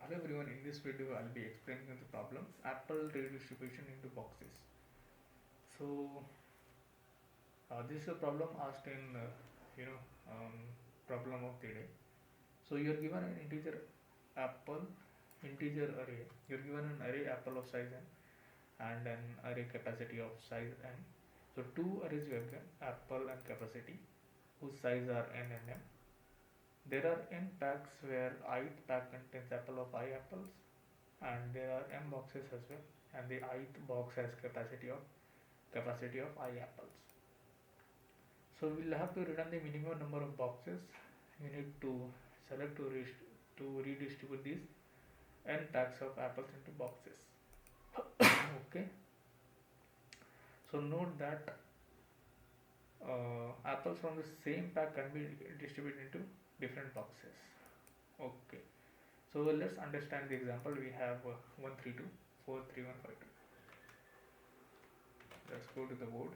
Hello everyone, in this video I'll be explaining the problem apple redistribution into boxes. So this is a problem asked in you know um, problem of the day. So you're given an integer array. You're given an array apple of size n and an array capacity of size n. So two arrays were given, apple and capacity, whose size are n and m. There are n packs where ith pack contains apple of I apples, and there are m boxes as well, and the ith box has capacity of I apples. So we'll have to return the minimum number of boxes. You need to select to redistribute these n packs of apples into boxes. Okay. So note that apples from the same pack can be distributed into different boxes. Okay. So let's understand the example. We have 132, 4, 3, 1, 5, 2. Let's go to the board.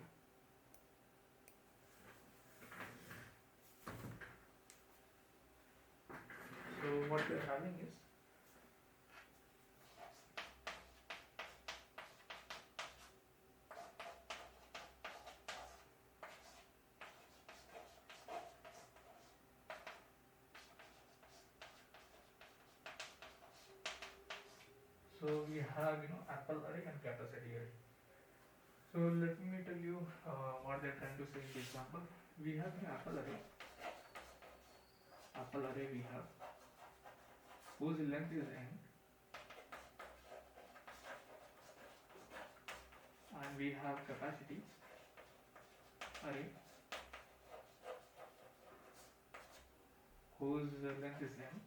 So what we are having is we have apple array and capacity array. So let me tell you what they're trying to say in the example. We have an apple array. Apple array we have whose length is n, and we have capacity array whose length is n,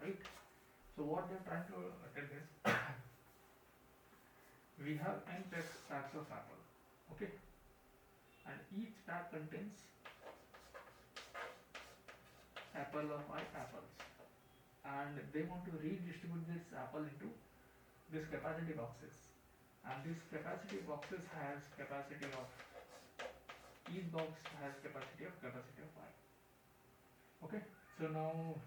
right? So what they're trying to tell is we have n packs of apple, okay, and each pack contains apple of I apples, and they want to redistribute this apple into these capacity boxes, and this capacity boxes has capacity of each box has capacity of I. Okay, so now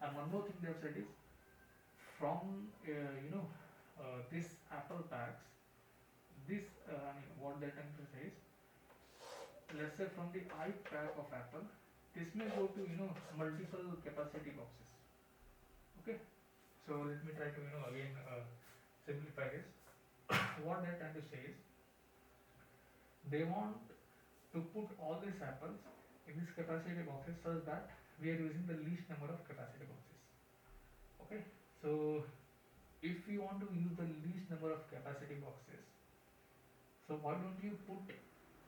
and one more thing they have said is from this apple packs, this what they're trying to say is, let's say from the I pack of apple, this may go to multiple capacity boxes. Okay, so let me try to again simplify this. What they're trying to say is they want to put all these apples in these capacity boxes such that we are using the least number of capacity boxes. Okay, so if you want to use the least number of capacity boxes, so why don't you put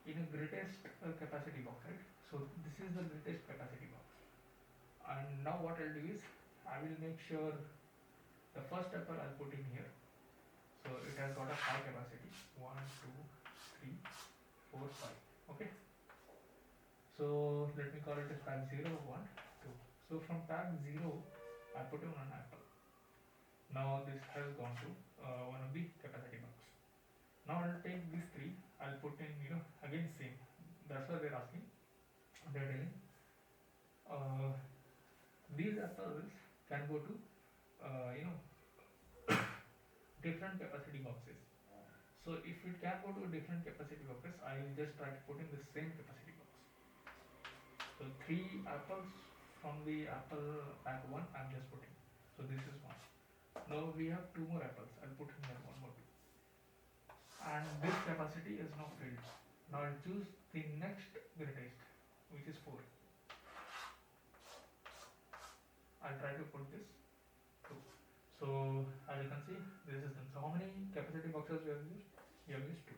in a greatest capacity box, right? So this is the greatest capacity box, and now what I'll do is I will make sure the first apple I'll put in here. So it has got a high capacity 1, 2, 3, 4, 5. Okay, so let me call it as pack 0, 1, 2. So from pack 0 I put in one apple. Now this has gone to one of the capacity box. Now I'll take these 3, I'll put in again same. That's why they're asking. They're telling these apples can go to different capacity boxes. So if it can go to different capacity boxes, I will just try to put in the same capacity box. So 3 apples from the apple pack 1 I'm just putting. So this is 1. Now we have 2 more apples. I'll put in there 1 more 2. And this capacity is now filled. Now I'll choose the next greatest, which is 4. I'll try to put this 2. So as you can see, this is done. So how many capacity boxes we have used? We have used 2.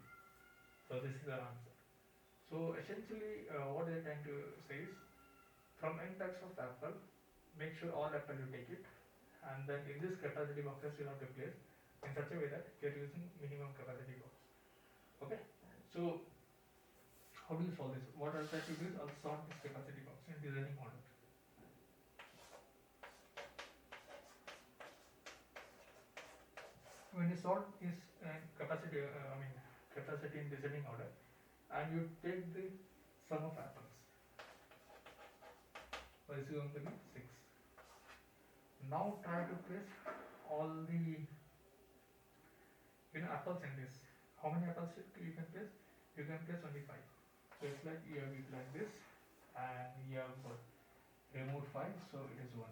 So this is our answer. So essentially what they're trying to say is, from n packs of apple, make sure all apple you take it, and then in this capacity boxes you have to place in such a way that you are using minimum capacity box. Okay, so how do you solve this? What I'll try to do is I'll sort this capacity box in descending order. When you sort this capacity in descending order, and you take the sum of apples, So this is going to be 6. Now try to place all the apples in this. How many apples you can place? You can place only 5. So it's like you have it like this, and you have removed 5, so it is 1.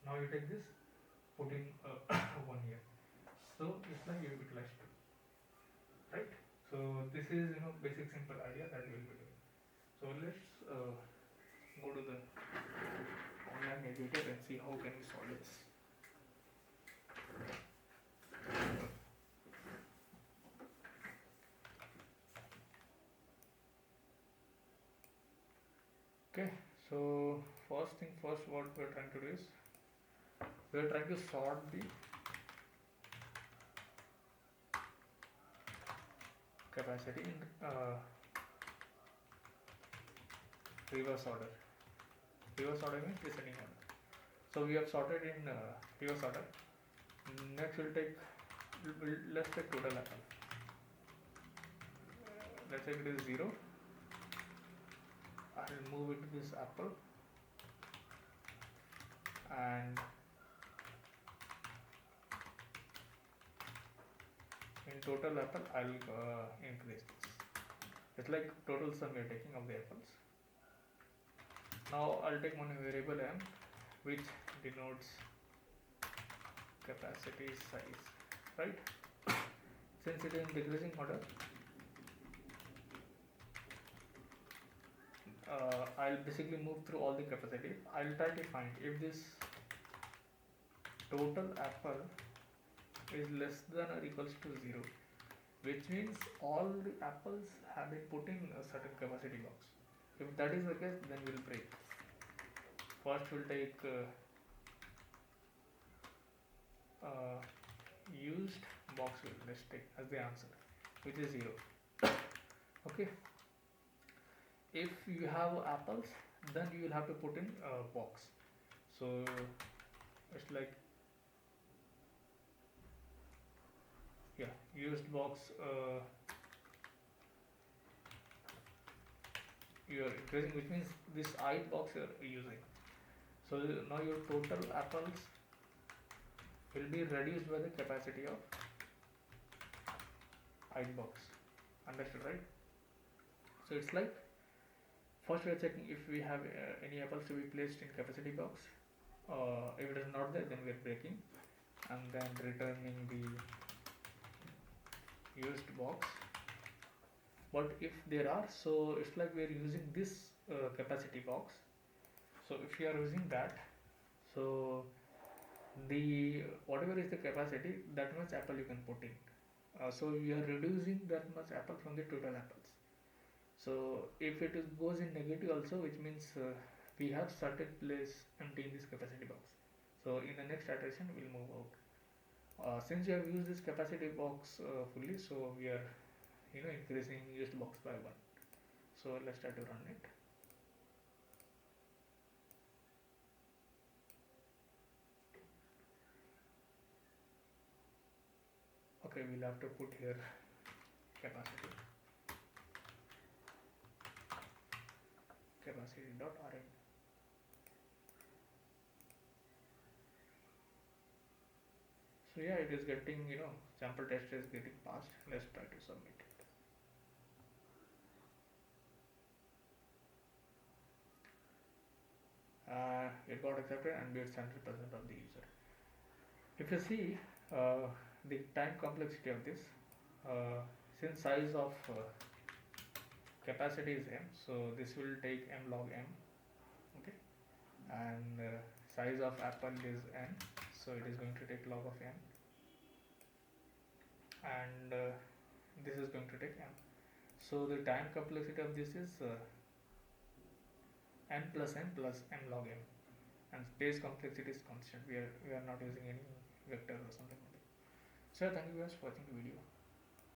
Now you take this, put in 1 here. So it's like you utilize 2, right? So this is basic simple idea that we will be doing. So let's go to the online editor and see how can we solve this. Okay, so first thing first, what we are trying to do is we are trying to sort the capacity in reverse order. Reverse order means descending order. So we have sorted in reverse order. Next let's take total apple. Let's say it is 0. I will move into this apple, and in total apple I will increase this. It's like total sum we are taking of the apples. Now I'll take one variable m, which denotes capacity size, right? Since it is in decreasing order, I'll basically move through all the capacity. I'll try to find if this total apple is less than or equals to 0, which means all the apples have been put in a certain capacity box. If that is the case, then we'll break. First we'll take used box, let's take as the answer, which is 0. Okay. If you have apples, then you will have to put in a box. So it's like used box. You are increasing, which means this ith box you are using. So now your total apples will be reduced by the capacity of ith box. Understood, right? So it's like first we are checking if we have any apples to be placed in capacity box. If it is not there, then we are breaking and then returning the used box. But if there are, so it's like we are using this capacity box. So if you are using that, so the whatever is the capacity, that much apple you can put in. So we are reducing that much apple from the total apples. So if it goes in negative also, which means we have certain place empty in this capacity box. So in the next iteration we'll move out. Since we have used this capacity box fully, so we are increasing used box by 1. So let's try to run it. Okay, we'll have to put here capacity dot rn. So yeah, it is getting, sample test is getting passed. Let's try to submit it. It got accepted and beats 100% of the user. If you see the time complexity of this, since size of capacity is m, so this will take m log m, okay, and size of apple is n, so it is going to take log of n, and this is going to take m. So the time complexity of this is n plus m log m, and space complexity is constant. We are not using any vector or something like that. So thank you guys for watching the video.